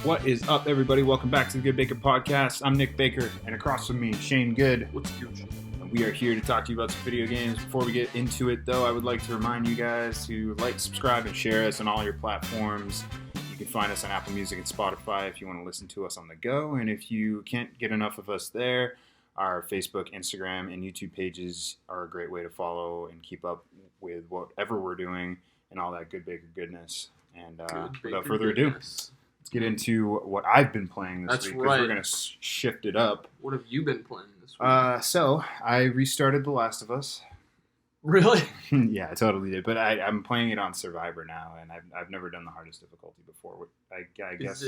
What is up, everybody? Welcome back to the GoodeBaker podcast. I'm Nick Baker, and across from me, Shane Good. What's good? And we are here to talk to you about some video games. Before we get into it, though, I would like to remind you guys to like, subscribe, and share us on all your platforms. You can find us on Apple Music and Spotify if you want to listen to us on the go. And if you can't get enough of us there, our Facebook, Instagram, and YouTube pages are a great way to follow and keep up with whatever we're doing and all that GoodeBaker goodness. And without further ado, let's get into what I've been playing this week. That's right. We're going to shift it up. What have you been playing this week? So I restarted The Last of Us. Really? Yeah, I totally did. But I'm playing it on Survivor now, and I've never done the hardest difficulty before. I guess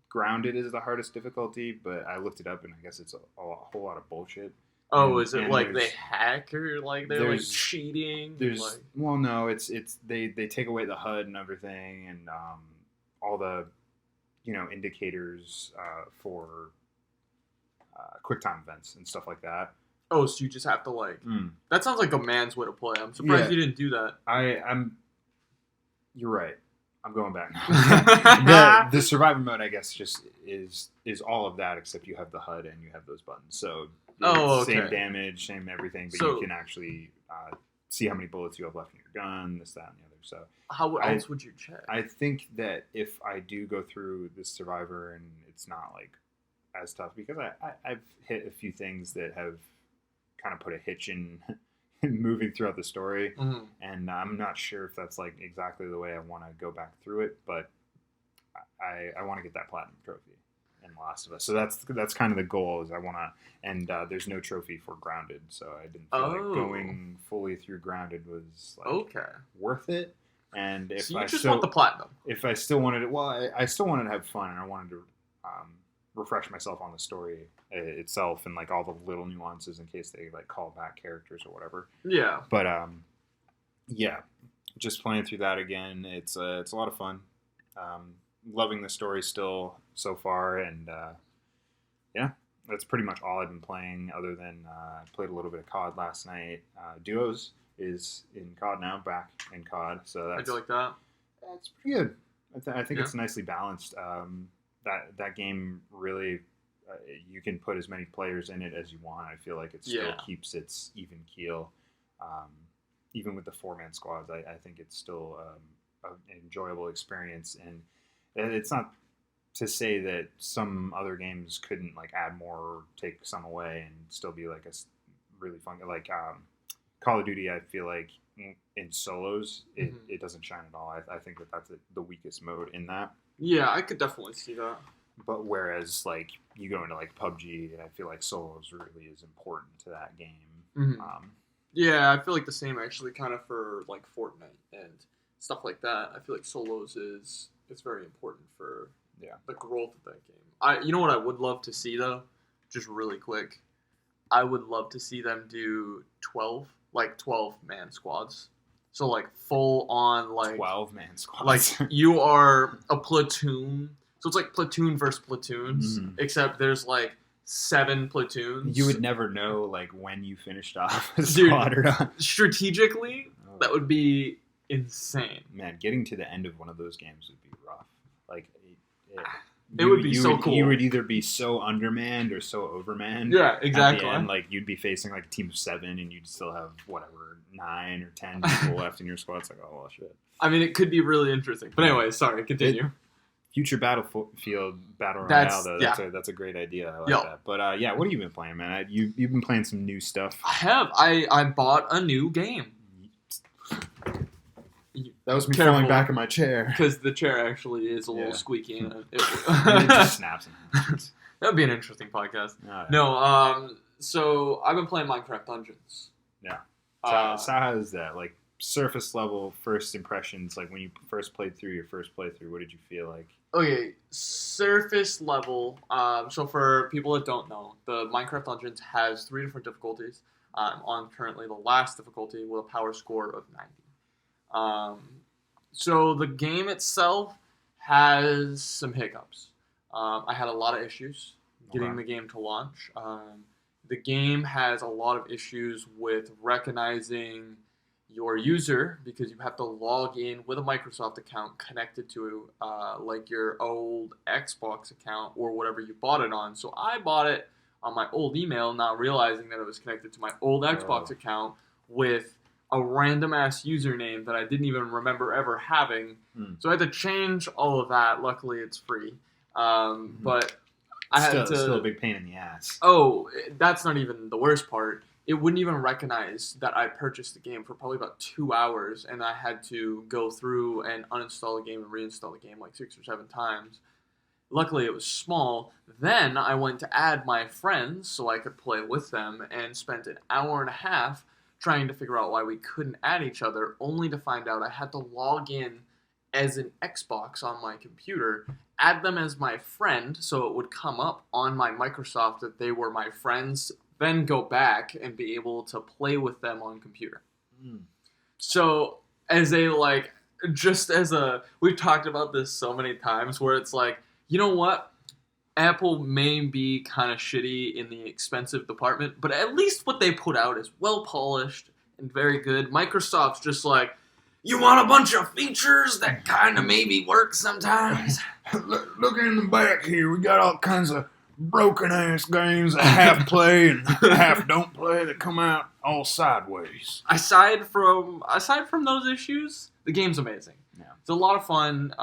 Grounded is the hardest difficulty, but I looked it up, and I guess it's a whole lot of bullshit. Oh, is it like they hack or like they're like cheating? Well, no, it's they take away the HUD and everything, and all the indicators for QuickTime events and stuff like that. Oh, so you just have to That sounds like a man's way to play. I'm surprised you didn't do that. You're right. I'm going back now. the survivor mode, I guess, just is all of that, except you have the HUD and you have those buttons. So same damage, same everything, but you can actually see how many bullets you have left in your gun, this, that, and the other. So how else would you check? I think that if I do go through this survivor and it's not as tough, because I've hit a few things that have kind of put a hitch in moving throughout the story, and I'm not sure if that's exactly the way I want to go back through it, but I want to get that platinum trophy in The Last of Us. So that's kind of the goal, is I want to, and there's no trophy for Grounded, so I didn't feel like going fully through Grounded was worth it. And if so you just want the platinum. If I still wanted it, well, I still wanted to have fun, and I wanted to refresh myself on the story itself and all the little nuances in case they call back characters or whatever. Yeah. But yeah, just playing through that again. It's a lot of fun. Loving the story still so far, and yeah, that's pretty much all I've been playing. Other than I played a little bit of COD last night. Duos is in COD now, back in COD. So that's, how'd you like that? It's pretty good. I think it's nicely balanced. That game really, you can put as many players in it as you want. I feel like it still keeps its even keel. Even with the 4-man squads, I think it's still an enjoyable experience. And it's not to say that some other games couldn't add more or take some away and still be a really fun. Call of Duty, I feel like in solos, it doesn't shine at all. I think that's the weakest mode in that. Yeah, I could definitely see that. But whereas, you go into, PUBG, I feel like solos really is important to that game. Mm-hmm. Yeah, I feel like the same, actually, kind of for, Fortnite and stuff like that. I feel like solos is very important for the growth of that game. You know what I would love to see, though? Just really quick. I would love to see them do 12-man squads. So, full on, 12-man squads. You are a platoon. So it's platoon versus platoons, except there's, 7 platoons. You would never know, when you finished off a squad or not. Strategically, that would be insane. Man, getting to the end of one of those games would be rough. It would be so cool. You would either be so undermanned or so overmanned. Yeah, exactly. At the end, you'd be facing a team of 7, and you'd still have 9 or 10 people left in your squad. It's oh well, shit. I mean, it could be really interesting. But anyway, sorry, continue. Future Battlefield Battle Royale, though. That's a great idea. I like that. But yeah, what have you been playing, man? You've been playing some new stuff. I have. I bought a new game. That was me falling back in my chair. Because the chair actually is a little squeaky. And it just snaps. That would be an interesting podcast. Oh, yeah. No, so I've been playing Minecraft Dungeons. Yeah. So how is that? Surface level first impressions, when you first played through your first playthrough, what did you feel like? Okay, surface level. So for people that don't know, the Minecraft Dungeons has 3 different difficulties. I'm on currently the last difficulty with a power score of 90. So the game itself has some hiccups. I had a lot of issues getting the game to launch. The game has a lot of issues with recognizing your user, because you have to log in with a Microsoft account connected to like your old Xbox account or whatever you bought it on. So I bought it on my old email, not realizing that it was connected to my old Xbox account with a random ass username that I didn't even remember ever having. So I had to change all of that. Luckily, it's free. But I had to. Still a big pain in the ass. Oh, that's not even the worst part. It wouldn't even recognize that I purchased the game for probably about 2 hours, and I had to go through and uninstall the game and reinstall the game like 6 or 7 times. Luckily, it was small. Then I went to add my friends so I could play with them and spent an hour and a half trying to figure out why we couldn't add each other, only to find out I had to log in as an Xbox on my computer, add them as my friend so it would come up on my Microsoft that they were my friends, then go back and be able to play with them on computer. So we've talked about this so many times where it's like, you know what? Apple may be kind of shitty in the expensive department, but at least what they put out is well polished and very good. Microsoft's just like, you want a bunch of features that kind of maybe work sometimes? Look in the back here. We got all kinds of broken-ass games that half play and half don't play that come out all sideways. Aside from those issues, the game's amazing. Yeah. It's a lot of fun.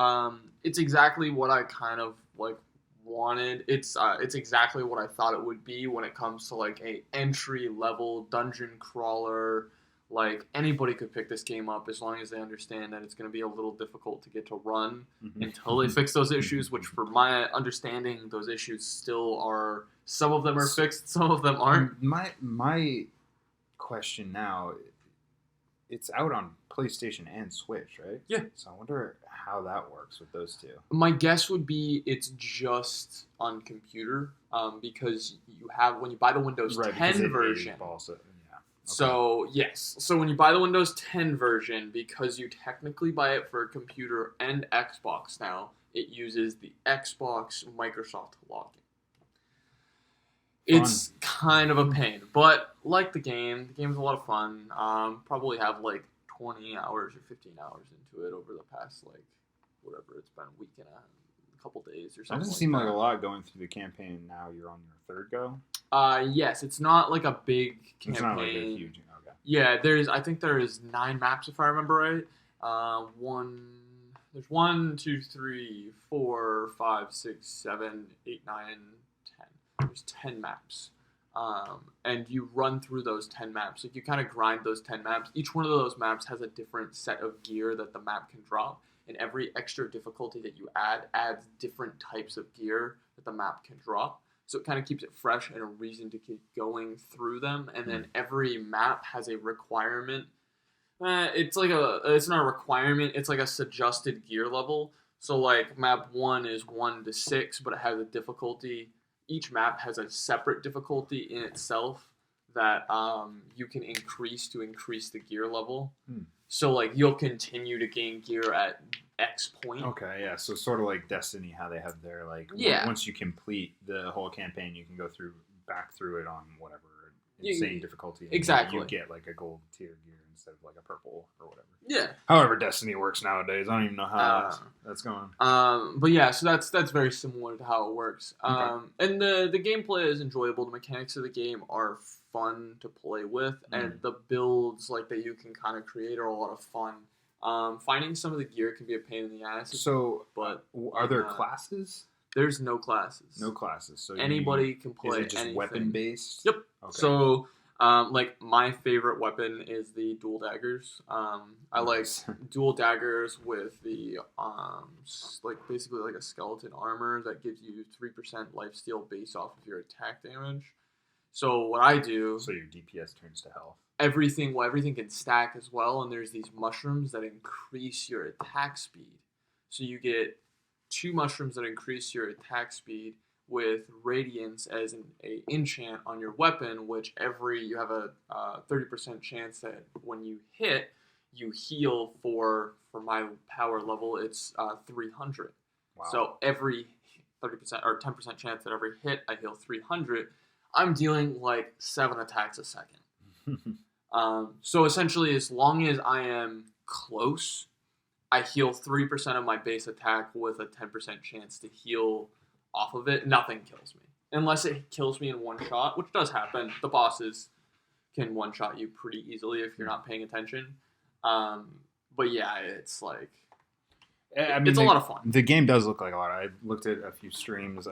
It's exactly what I kind of like wanted. It's exactly what I thought it would be when it comes to like a entry-level dungeon crawler. Like, anybody could pick this game up as long as they understand that it's going to be a little difficult to get to run until they fix those issues, which, for my understanding, those issues still are... Some of them are fixed, some of them aren't. My question now, it's out on PlayStation and Switch, right? Yeah. So I wonder how that works with those two. My guess would be it's just on computer, because when you buy the Windows 10 version... Okay. So, yes. So when you buy the Windows 10 version, because you technically buy it for a computer and Xbox now, it uses the Xbox Microsoft login. It's kind of a pain, but like the game's a lot of fun. Probably have like 20 hours or 15 hours into it over the past, like, whatever, it's been a week and a couple days or something. That doesn't seem like a lot going through the campaign. Now you're on your third go? Yes, it's not like a big campaign. It's not like a huge. Okay. Yeah, I think there is 9 maps if I remember right. There's 1, 2, 3, 4, 5, 6, 7, 8, 9, 10. There's 10 maps. And you run through those 10 maps. Like, you kind of grind those 10 maps. Each one of those maps has a different set of gear that the map can drop. And every extra difficulty that you add adds different types of gear that the map can drop. So it kind of keeps it fresh and a reason to keep going through them. And then every map has a requirement. It's not a requirement. It's like a suggested gear level. So like map 1 is 1 to 6, but it has a difficulty. Each map has a separate difficulty in itself that you can increase to increase the gear level. So like you'll continue to gain gear at X point. Okay, yeah. So sort of like Destiny, how they have their like once you complete the whole campaign, you can go back through it on whatever insane difficulty. Exactly. You get like a gold tier gear instead of like a purple or whatever. Yeah. However Destiny works nowadays, I don't even know how that's going. But yeah, so that's very similar to how it works. And the gameplay is enjoyable. The mechanics of the game are fun to play with, and the builds like that you can kind of create are a lot of fun. Finding some of the gear can be a pain in the ass. So, but are there classes? There's no classes. No classes. So anybody can play. Is it just weapon based? Yep. Okay. So, like my favorite weapon is the dual daggers. I like dual daggers with the like basically like a skeleton armor that gives you 3% lifesteal based off of your attack damage. So what I do... So your DPS turns to health. Everything can stack as well, and there's these mushrooms that increase your attack speed. So you get 2 mushrooms that increase your attack speed with Radiance as an enchant on your weapon, which you have a 30% chance that when you hit, you heal for my power level, it's 300. Wow. So every 30% or 10% chance that every hit, I heal 300. I'm dealing like 7 attacks a second. So essentially, as long as I am close, I heal 3% of my base attack with a 10% chance to heal off of it. Nothing kills me. Unless it kills me in one shot, which does happen. The bosses can one-shot you pretty easily if you're not paying attention. But yeah, it's like... it's a lot of fun. The game does look like a lot. I looked at a few streams.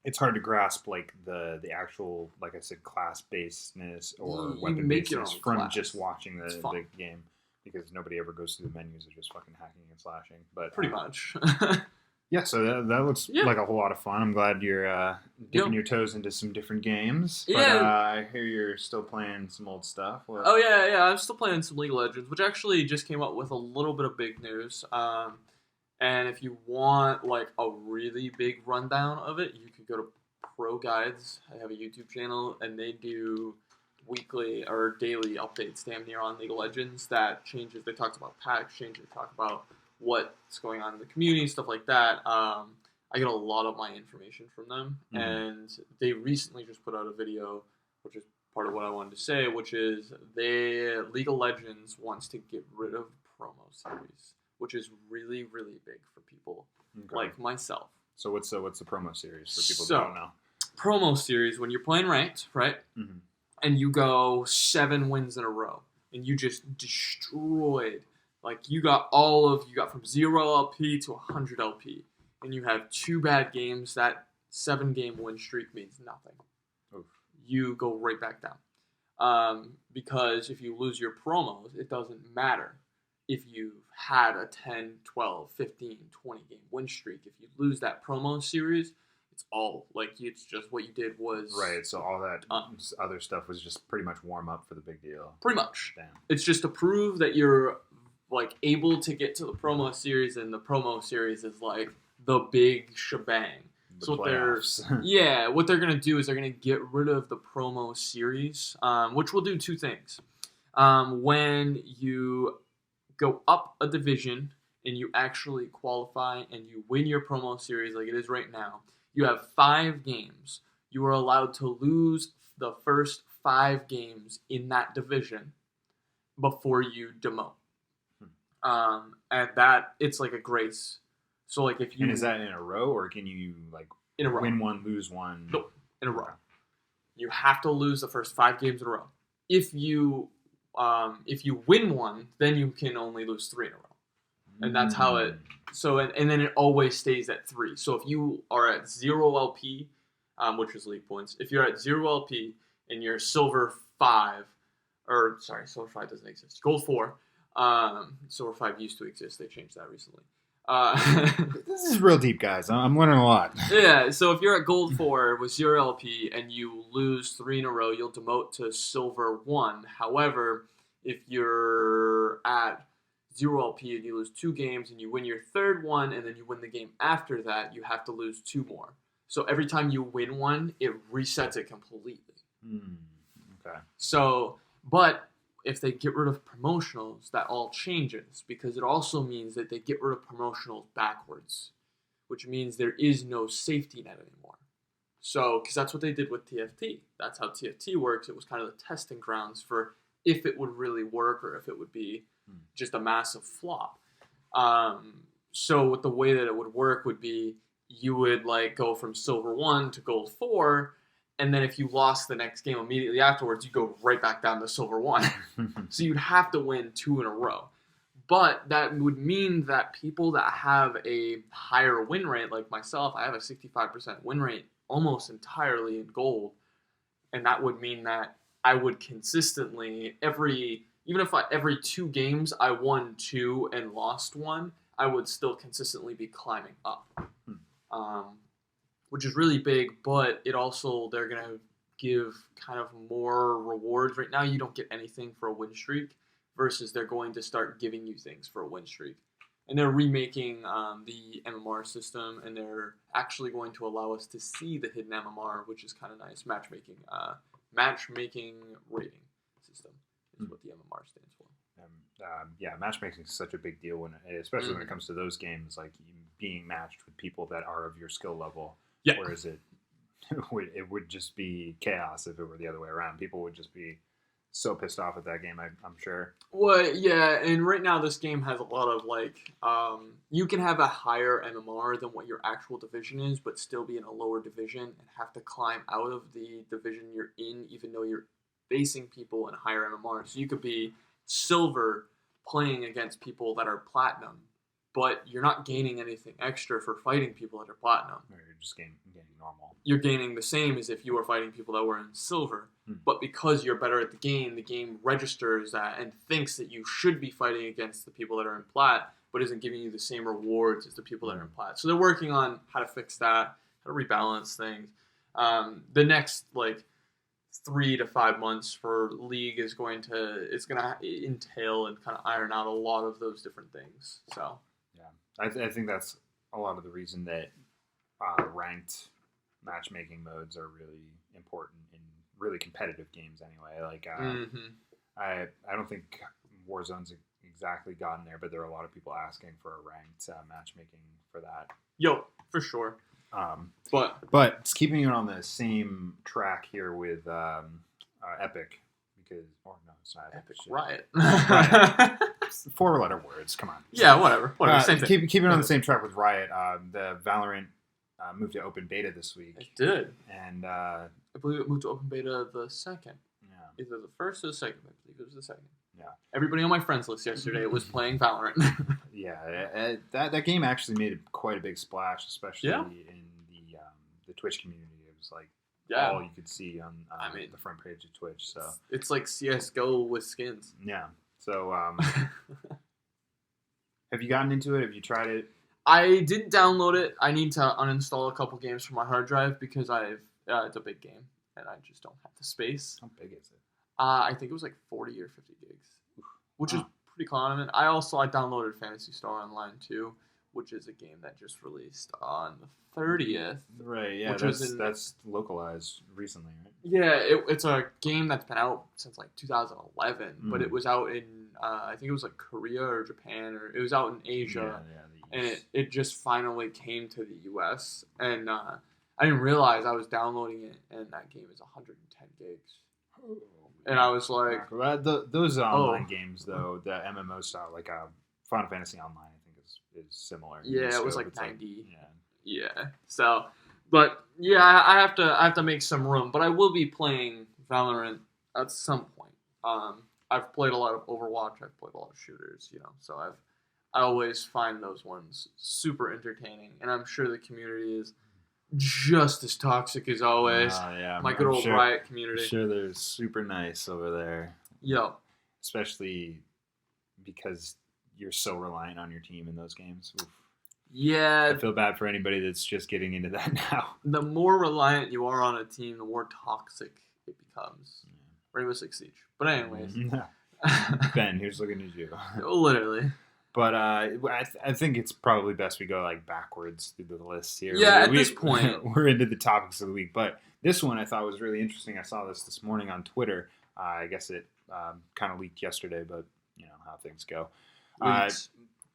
It's hard to grasp like the actual, like I said, class-basedness or weapon-basedness from just watching the game. Because nobody ever goes through the menus. They're just fucking hacking and slashing. But pretty much. Yeah, so that looks like a whole lot of fun. I'm glad you're dipping your toes into some different games. But I hear you're still playing some old stuff. Oh, yeah. I'm still playing some League of Legends, which actually just came up with a little bit of big news. And if you want like a really big rundown of it, you could go to Pro Guides. I have a YouTube channel, and they do weekly or daily updates damn near on League of Legends that changes. They talked about patch change. They talk about what's going on in the community, stuff like that. I get a lot of my information from them, and they recently just put out a video, which is part of what I wanted to say, which is League of Legends wants to get rid of promo series, which is really, really big for people like myself. So what's the promo series for people who don't know? Promo series, when you're playing ranked, right? Mm-hmm. And you go 7 wins in a row, and you just destroyed. Like, you got from 0 LP to 100 LP, and you have 2 bad games. That 7-game win streak means nothing. Oof. You go right back down. Because if you lose your promos, it doesn't matter if you've had a 10, 12, 15, 20-game win streak. If you lose that promo series, it's all, it's just what you did was... Right, so all that other stuff was just pretty much warm up for the big deal. Pretty much. Damn. It's just to prove that you're... able to get to the promo series, and the promo series is the big shebang. So what they're gonna do is they're gonna get rid of the promo series, which will do 2 things. When you go up a division and you actually qualify and you win your promo series like it is right now, you have 5 games. You are allowed to lose the first 5 games in that division before you demote. And that, it's like a grace. So, if you... And is that in a row, or can you, in a row. Win one, lose one? Nope, in a row. You have to lose the first 5 games in a row. If you win one, then you can only lose 3 in a row. And that's how it... So, and then it always stays at 3. So, if you are at 0 LP, which is league points, if you're at 0 LP and you're silver 5, silver 5 doesn't exist, gold 4, Silver 5 used to exist. They changed that recently. This is real deep, guys. I'm learning a lot. Yeah, so if you're at Gold 4 with 0 LP and you lose 3 in a row, you'll demote to Silver 1. However, if you're at 0 LP and you lose 2 games and you win your 3rd one and then you win the game after that, you have to lose 2 more. So every time you win one, it resets it completely. Okay. So, but... if they get rid of promotionals, that all changes, because it also means that they get rid of promotionals backwards, which means there is no safety net anymore. So, because that's what they did with TFT. That's how TFT works. It was kind of the testing grounds for if it would really work or if it would be just a massive flop. So, with the way that it would work would be you would go from Silver 1 to Gold 4, and then if you lost the next game immediately afterwards, you go right back down to Silver 1. So you'd have to win 2 in a row. But that would mean that people that have a higher win rate, like myself, I have a 65% win rate almost entirely in gold. And that would mean that I would consistently, every 2 games I won 2 and lost 1, I would still consistently be climbing up. Which is really big, but it also, they're going to give kind of more rewards. Right now, you don't get anything for a win streak, versus they're going to start giving you things for a win streak. And they're remaking the MMR system, and they're actually going to allow us to see the hidden MMR, which is kind of nice. Matchmaking rating system is what the MMR stands for. Matchmaking is such a big deal, especially when it comes to those games, being matched with people that are of your skill level. Yeah. Whereas it would just be chaos if it were the other way around. People would just be so pissed off at that game. I'm sure. Well, yeah, and right now this game has a lot of you can have a higher MMR than what your actual division is, but still be in a lower division and have to climb out of the division you're in, even though you're facing people in higher MMR. So you could be silver playing against people that are platinum, but you're not gaining anything extra for fighting people that are platinum. Or you're just gaining normal. You're gaining the same as if you were fighting people that were in silver. But because you're better at the game registers that and thinks that you should be fighting against the people that are in plat, but isn't giving you the same rewards as the people that are in plat. So they're working on how to fix that, how to rebalance things. The next 3 to 5 months for League is going to entail and kind of iron out a lot of those different things. So yeah, I think that's a lot of the reason that ranked matchmaking modes are really important in really competitive games anyway. I don't think Warzone's exactly gotten there, but there are a lot of people asking for a ranked matchmaking for that. Yo, for sure. But it's keeping it on the same track here with Epic, because it's not Epic. Riot. Riot. 4-letter words. Come on. Yeah, whatever. Same thing. Keeping it on the same track with Riot. The Valorant moved to open beta this week. It did. And I believe it moved to open beta the second. Yeah. Either the first or the second. I believe it was the second. Yeah. Everybody on my friends list yesterday was playing Valorant. Yeah, that game actually made quite a big splash, especially in the Twitch community. It was all you could see on the front page of Twitch. So it's like CS:GO with skins. Yeah. So have you gotten into it? Have you tried it? I did download it. I need to uninstall a couple games from my hard drive because it's a big game and I just don't have the space. How big is it? I think it was 40 or 50 gigs, which is pretty common. I downloaded Phantasy Star Online too, which is a game that just released on the 30th. Right, yeah, that's localized recently, right? Yeah, it's a game that's been out since 2011, but it was out in, I think it was Korea or Japan, or it was out in Asia, and it just finally came to the US, and I didn't realize I was downloading it, and that game is 110 gigs. And I was like... Those online games, though, the MMO style, Final Fantasy Online, I think is similar. Yeah, it was 90. Yeah. So, but yeah, I have to make some room. But I will be playing Valorant at some point. I've played a lot of Overwatch. I've played a lot of shooters. So I always find those ones super entertaining, and I'm sure the community is just as toxic as always. My good old Riot community. I'm sure they're super nice over there. Yep. Especially because you're so reliant on your team in those games. Oof. Yeah. I feel bad for anybody that's just getting into that now. The more reliant you are on a team, the more toxic it becomes. Yeah. Rainbow Six Siege. But anyways. Ben, here's looking at you. Literally. But I think it's probably best we go backwards through the list here. Yeah, at this point. We're into the topics of the week. But this one I thought was really interesting. I saw this morning on Twitter. I guess it kind of leaked yesterday, but you know how things go.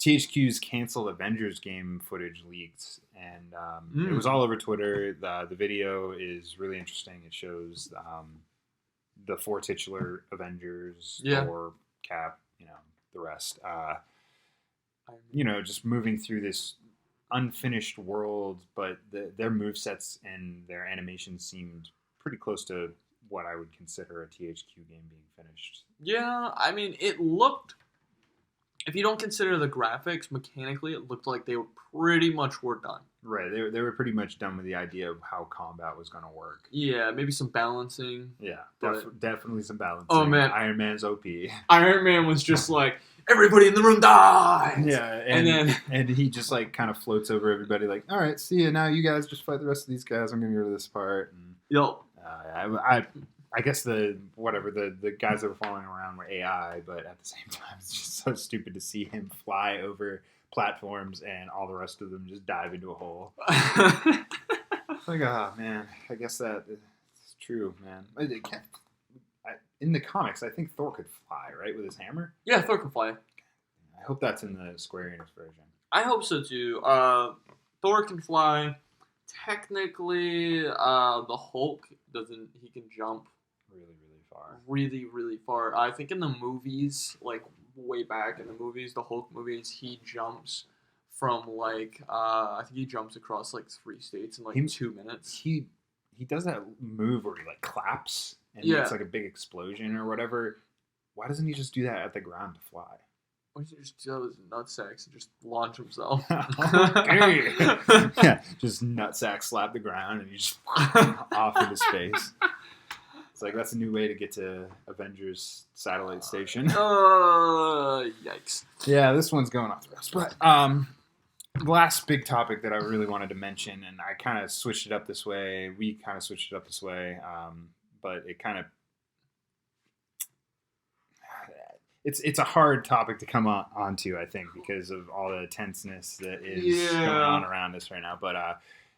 THQ's canceled Avengers game footage leaked, and it was all over Twitter. The video is really interesting. It shows the 4 titular Avengers, Thor, Cap, the rest. Just moving through this unfinished world, but their movesets and their animations seemed pretty close to what I would consider a THQ game being finished. Yeah, I mean, it looked... If you don't consider the graphics, mechanically, it looked like they were pretty much done. Right, they were pretty much done with the idea of how combat was going to work. Yeah, maybe some balancing. Yeah, definitely some balancing. Oh, man. Iron Man's OP. Iron Man was just everybody in the room dies! Yeah, and he just kind of floats over everybody all right, see ya, now you guys just fight the rest of these guys, I'm going to go to this part. And, Yup. I guess the guys that were following around were AI, but at the same time, it's just so stupid to see him fly over platforms and all the rest of them just dive into a hole. Oh man, I guess that is true, man. In the comics, I think Thor could fly, right, with his hammer? Yeah, Thor can fly. I hope that's in the Square Enix version. I hope so too. Thor can fly. Technically, the Hulk doesn't. He can jump. Really, really far. Really, really far. I think in the movies, like way back in the movies, the Hulk movies, he jumps from like I think he jumps across like 3 states in like 2 minutes. He does that move where he like claps and it's like a big explosion or whatever. Why doesn't he just do that at the ground to fly? Why doesn't he just do that with his nutsacks and just launch himself? Okay. Yeah, just nutsack slap the ground and you just off into space. It's like that's a new way to get to Avengers satellite station. Yikes. Yeah, this one's going off the rails. But the last big topic that I really wanted to mention, and I kind of switched it up this way. We kind of switched it up this way, but it kind of it's a hard topic to come onto, I think, because of all the tenseness that is going on around us right now. But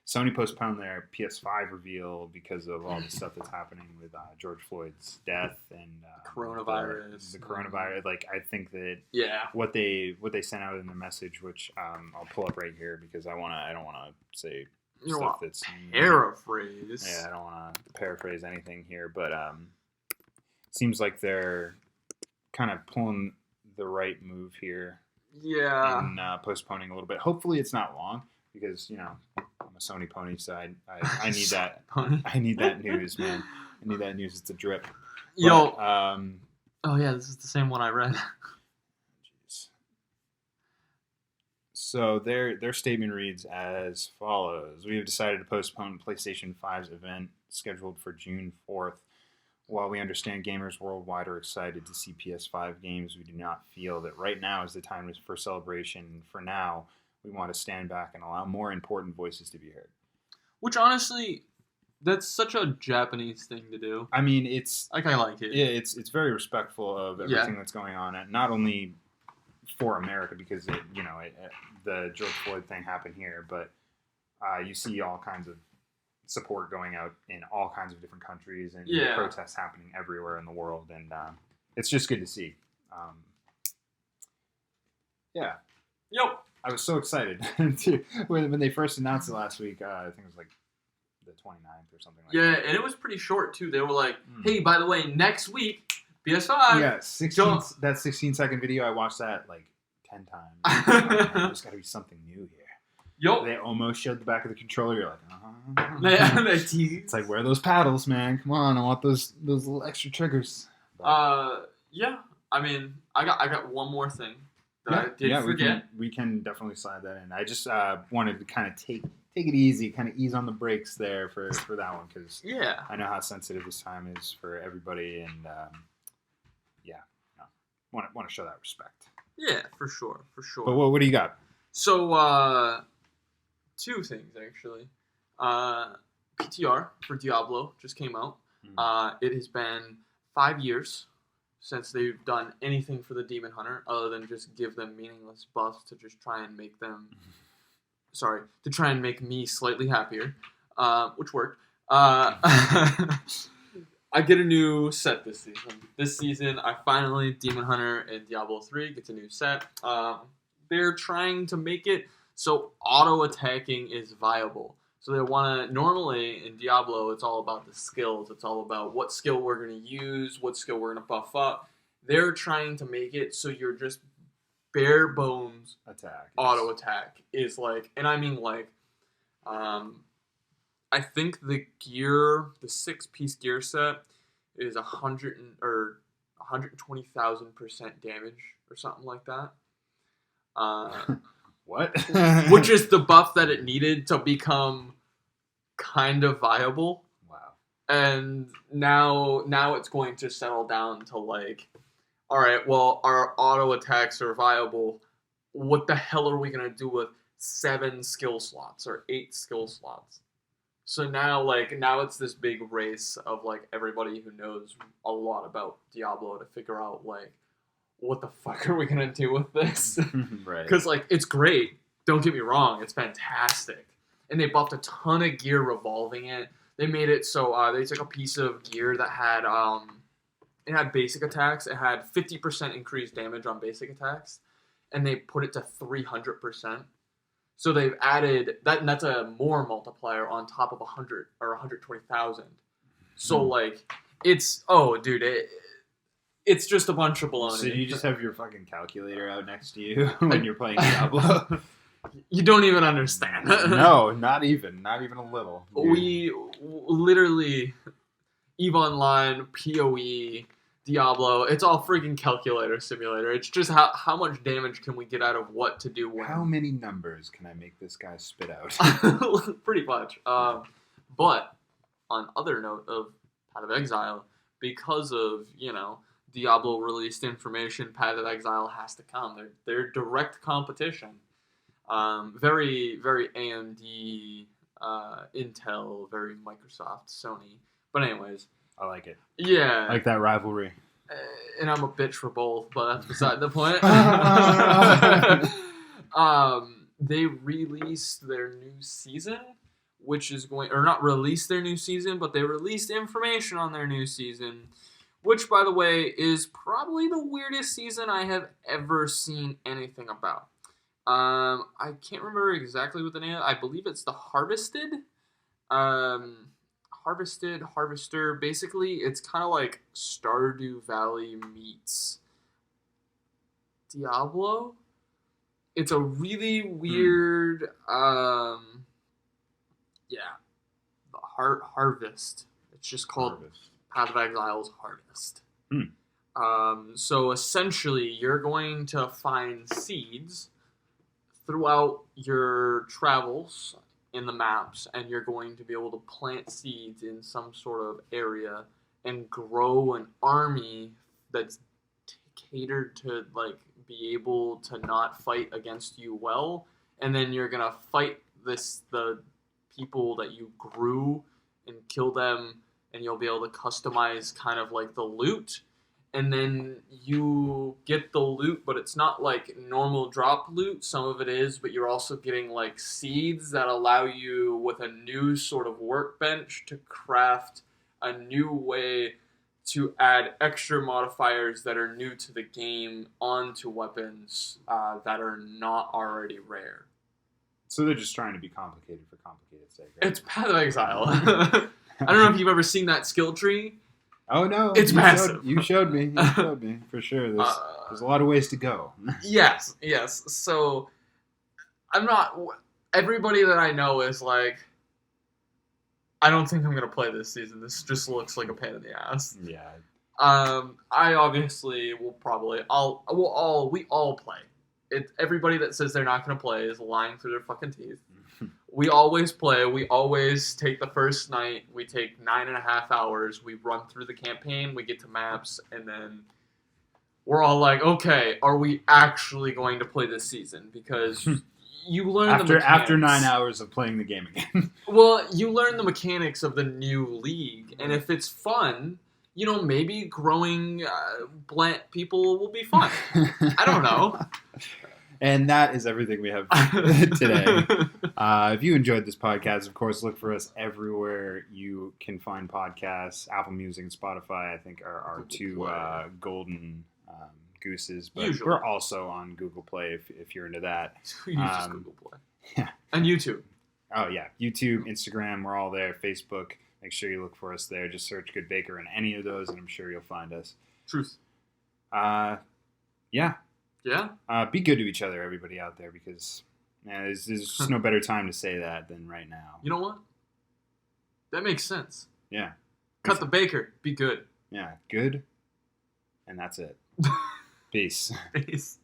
Sony postponed their PS5 reveal because of all the stuff that's happening with George Floyd's death and coronavirus. The coronavirus. Like, I think that what they sent out in the message, which I'll pull up right here because I don't want to say stuff that's paraphrase. Yeah, I don't want to paraphrase anything here, but seems like they're kind of pulling the right move here. Yeah. And postponing a little bit. Hopefully it's not long because, I'm a Sony pony, so I need that. I need that news, man. I need that news. It's a drip. Yo. Oh, yeah, this is the same one I read. Jeez. So their statement reads as follows. We have decided to postpone PlayStation 5's event scheduled for June 4th. While we understand gamers worldwide are excited to see PS5 games, we do not feel that right now is the time for celebration. For now, we want to stand back and allow more important voices to be heard. Which, honestly, that's such a Japanese thing to do. I mean, it's... Like, I like it. Yeah, it's very respectful of everything that's going on, and not only for America, because, the George Floyd thing happened here, but you see all kinds of support going out in all kinds of different countries and protests happening everywhere in the world, and it's just good to see. Yep. I was so excited when they first announced it last week. I think it was like the 29th or something like that. Yeah, and it was pretty short too. They were like, "Hey, by the way, next week PS5." Yeah, that 16-second video. I watched that like 10 times. There's got to be something new here. Yo, they almost showed the back of the controller. You're like, It's like, where are those paddles, man? Come on, I want those little extra triggers. Yeah. I mean, I got one more thing that I did forget. We can definitely slide that in. I just wanted to kind of take it easy, kind of ease on the brakes there for that one, because I know how sensitive this time is for everybody, and want to show that respect. Yeah, for sure. But what do you got? So, 2 things, actually. PTR for Diablo just came out. It has been 5 years since they've done anything for the Demon Hunter other than just give them meaningless buffs to just try and make them... Sorry, to try and make me slightly happier, which worked. I get a new set this season. This season, I finally, Demon Hunter and Diablo 3 gets a new set. They're trying to make it so auto-attacking is viable. So they want to, normally in Diablo, it's all about the skills. It's all about what skill we're going to use, what skill we're going to buff up. They're trying to make it so you're just bare bones auto-attack is like, and I mean like, I think the 6-piece gear set is 120,000% damage or something like that. What? Which is the buff that it needed to become kind of viable. Wow. And now it's going to settle down to like, all right, well, our auto attacks are viable. What the hell are we going to do with 7 skill slots or 8 skill slots? So now it's this big race of like everybody who knows a lot about Diablo to figure out like, what the fuck are we going to do with this? Right. Because like, it's great. Don't get me wrong. It's fantastic. And they buffed a ton of gear revolving it. They made it so they took a piece of gear that had it had basic attacks. It had 50% increased damage on basic attacks, and they put it to 300%. So they've added that, and that's a more multiplier on top of 100 or 120,000. So like, It's just a bunch of baloney. So you just have your fucking calculator out next to you when you're playing Diablo? You don't even understand. No, not even a little. Dude. We literally EVE Online, PoE, Diablo. It's all freaking calculator simulator. It's just how much damage can we get out of what to do when. How many numbers can I make this guy spit out? Pretty much. But on other note of Path of Exile, because of Diablo released information, Path of Exile has to come. They're direct competition. Very, very AMD, Intel, very Microsoft, Sony. But anyways. I like it. Yeah. I like that rivalry. And I'm a bitch for both, but that's beside the point. They released their new season, which is or not released their new season, but they released information on their new season, which, by the way, is probably the weirdest season I have ever seen anything about. I can't remember exactly what the name is. I believe it's the Harvested. Harvester. Basically, it's kind of like Stardew Valley meets Diablo. It's a really weird, the Harvest. It's just called Path of Exile's Harvest. So essentially, you're going to find seeds throughout your travels in the maps, and you're going to be able to plant seeds in some sort of area and grow an army that's catered to be able to not fight against you well, and then you're gonna fight the people that you grew and kill them, and you'll be able to customize kind of the loot. And then you get the loot, but it's not normal drop loot. Some of it is, but you're also getting seeds that allow you with a new sort of workbench to craft a new way to add extra modifiers that are new to the game onto weapons that are not already rare. So they're just trying to be complicated for complicated sake, right? It's Path of Exile. I don't know if you've ever seen that skill tree. Oh no! It's massive. You showed me for sure. There's a lot of ways to go. Yes. So I'm not. Everybody that I know is I don't think I'm gonna play this season. This just looks like a pain in the ass. Yeah. I obviously will probably. We all play. Everybody that says they're not gonna play is lying through their fucking teeth. We always play. We always take the first night. We take 9.5 hours. We run through the campaign. We get to maps, and then we're all okay, are we actually going to play this season? Because you learn the mechanics. After 9 hours of playing the game again. Well, you learn the mechanics of the new league, and if it's fun, maybe growing plant people will be fun. I don't know. And that is everything we have today. If you enjoyed this podcast, of course, look for us everywhere you can find podcasts. Apple Music and Spotify, I think, are our two golden gooses. But usually. We're also on Google Play if you're into that. Who uses Google Play? Yeah. And YouTube. Oh, yeah. YouTube, Instagram, we're all there. Facebook, make sure you look for us there. Just search GoodeBaker in any of those, and I'm sure you'll find us. Truth. Yeah. Yeah? Be good to each other, everybody out there, because there's just no better time to say that than right now. You know what? That makes sense. Yeah. Cut the baker. Be good. Yeah. Good. And that's it. Peace. Peace.